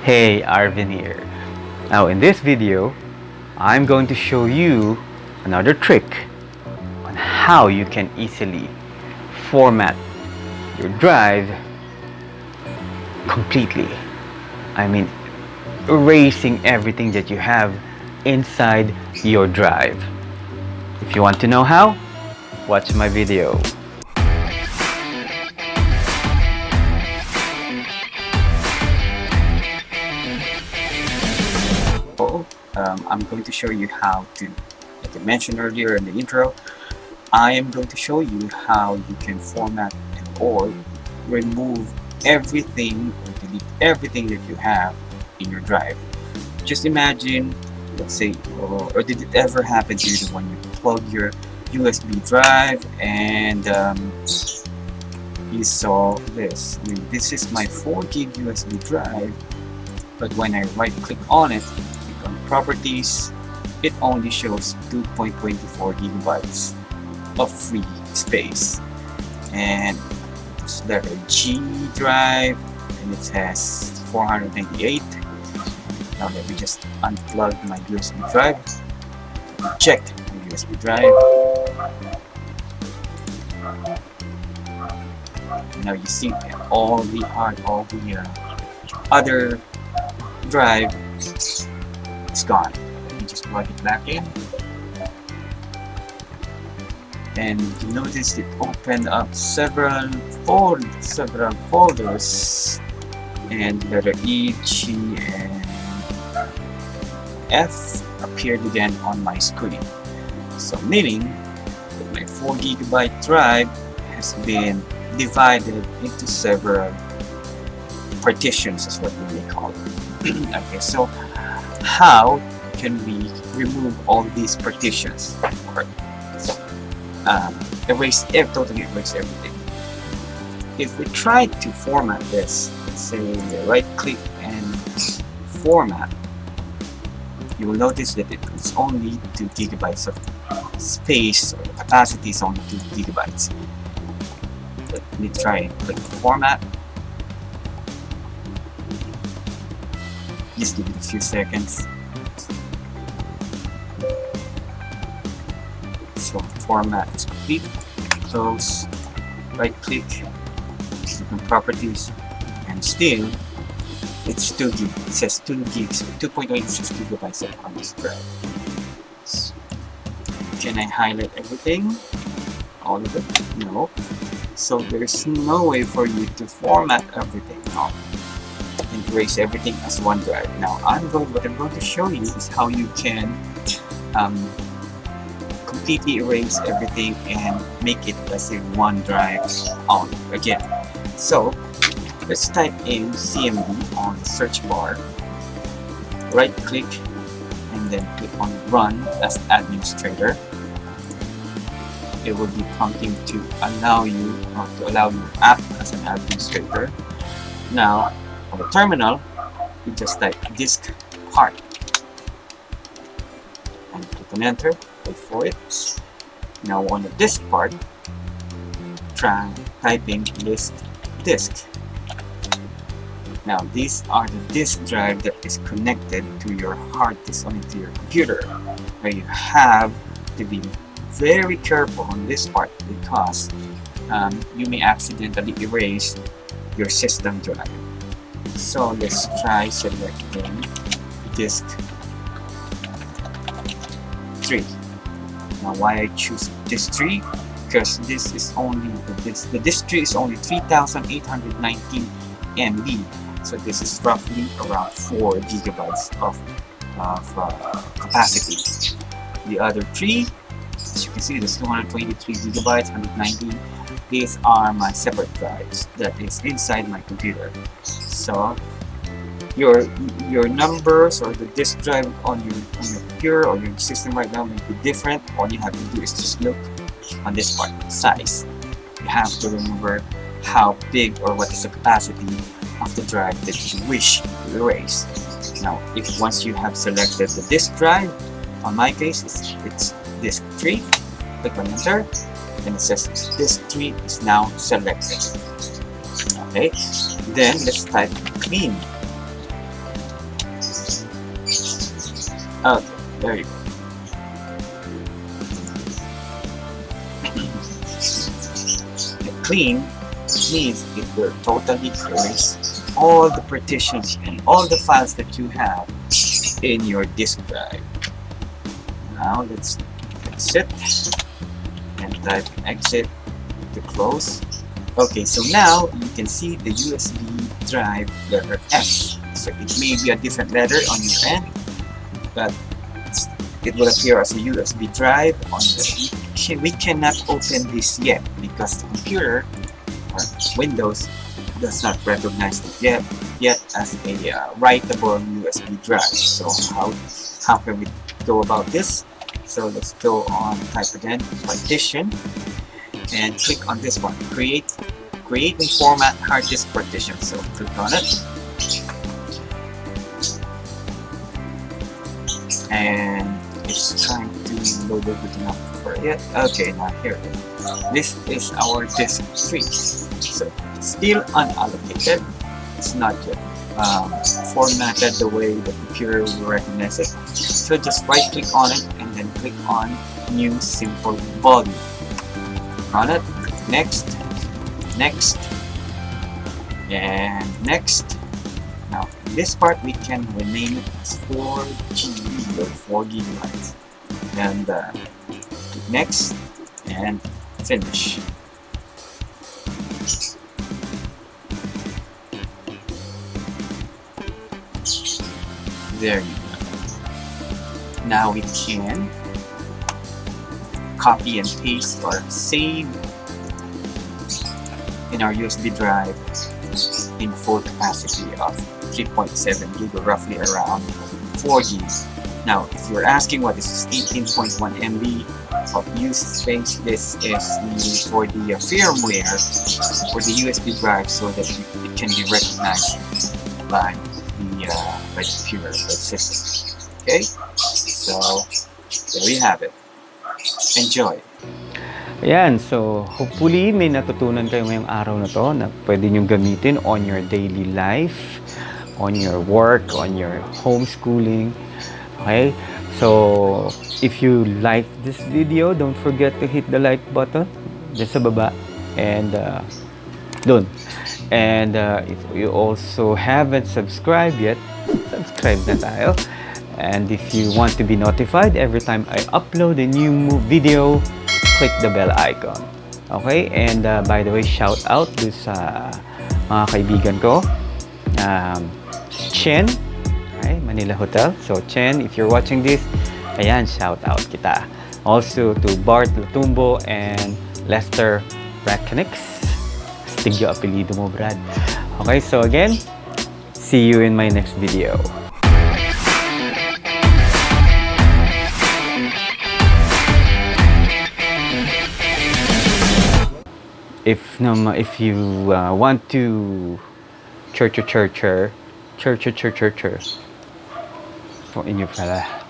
Hey, Arvin here. Now in this video, I'm going to show you another trick on how you can easily format your drive completely. I mean, erasing everything that you have inside your drive. If you want to know how, watch my video. I'm going to show you how to, like I mentioned earlier in the intro, I am going to show you how you can format or remove everything or delete everything that you have in your drive. Just imagine, let's say, or did it ever happen to you that when you plug your USB drive and you saw this? I mean, this is my 4 gig USB drive, but when I right click on it, click on properties, it only shows 2.24 gigabytes of free space. And it's letter G drive, and it has 498. Now let me just unplug my USB drive, check the USB drive. Now you see all the other drive is gone. Let me just plug it back in, and you notice it opened up several folders, and letter E, G, and F appeared again on my screen. So meaning that my 4 gigabyte drive has been divided into several partitions, is what we may call it. Okay, so how can we remove all these partitions or totally erase everything? If we try to format this, let's say right click and format, you will notice that it is only 2 gigabytes of space, or the capacity is only 2 gigabytes. Let me try and click format. Just give it a few seconds. So format is complete. Close, right click, click on properties, and still it's 2 gig. It says 2 gigs, 2.86 gigabytes on this drive. Can I highlight everything? All of it? No. So there's no way for you to format everything now and erase everything as one drive. Now what I'm going to show you is how you can completely erase everything and make it as a one drive on again. So let's type in CMD on the search bar, right click, and then click on run as administrator. It will be prompting to allow you your app as an administrator. Now on the terminal, you just type disk part and click on enter. Wait for it. Now on the disk part, try typing list disk. Now these are the disk drive that is connected to your hard disk onto your computer. Now you have to be very careful on this part because you may accidentally erase your system drive. So let's try selecting disk 3. Now why I choose disk 3? Because this is only the disk 3 is only 3,819 MB. So this is roughly around 4 gigabytes of capacity. The other 3, as you can see, there's 223 gigabytes, 190. These are my separate drives that is inside my computer. So your numbers or the disk drive on your computer or your system right now may be different. All you have to do is just look on this part, size. You have to remember how big or what is the capacity of the drive that you wish to erase. Now, if once you have selected the disk drive, on my case it's disk 3, click on enter, and it says disk 3 is now selected. Okay, then let's type clean. Okay, there you go. The clean means it will totally erase all the partitions and all the files that you have in your disk drive. Now let's exit and type exit to close. Okay, so now you can see the USB drive letter S. So it may be a different letter on your end, but it will appear as a USB drive on the. We cannot open this yet because the computer or Windows does not recognize it yet as a writable USB drive. So how can we go about this? So let's go on, type again, partition, and click on this one, create and format hard disk partition. So click on it, and it's trying to load everything up for it. Okay, now here it is. This is our disk 3. So it's still unallocated. It's not yet formatted the way the computer will recognize it. So just right click on it and then click on new simple volume. Click on it, next, and next. Now in this part we can rename it as 4GB or 4 gigabytes. And click next and finish. There you go. Now we can copy and paste or save in our USB drive in full capacity of 3.7 gig or roughly around 4 gigs. Now, if you're asking what is 18.1 MB of used space, this is for the firmware for the USB drive so that it can be recognized by the computer, by the system. Okay, so there we have it. Enjoy. Ayan, so hopefully may natutunan kayo ngayong araw na to na pwede nyong gamitin on your daily life, on your work, on your homeschooling. Okay, so if you like this video, don't forget to hit the like button dyan sa baba and dun. And if you also haven't subscribed yet, subscribe na tayo. And if you want to be notified every time I upload a new video, click the bell icon. Okay? And by the way, shout out to sa mga kaibigan ko. Chen, okay, Manila Hotel. So Chen, if you're watching this, ayan, shout out kita. Also to Bart Latumbo and Lester Rakanix. Stigyo apelido mo, Brad. Okay, so again, see you in my next video. If you want to church for in your fella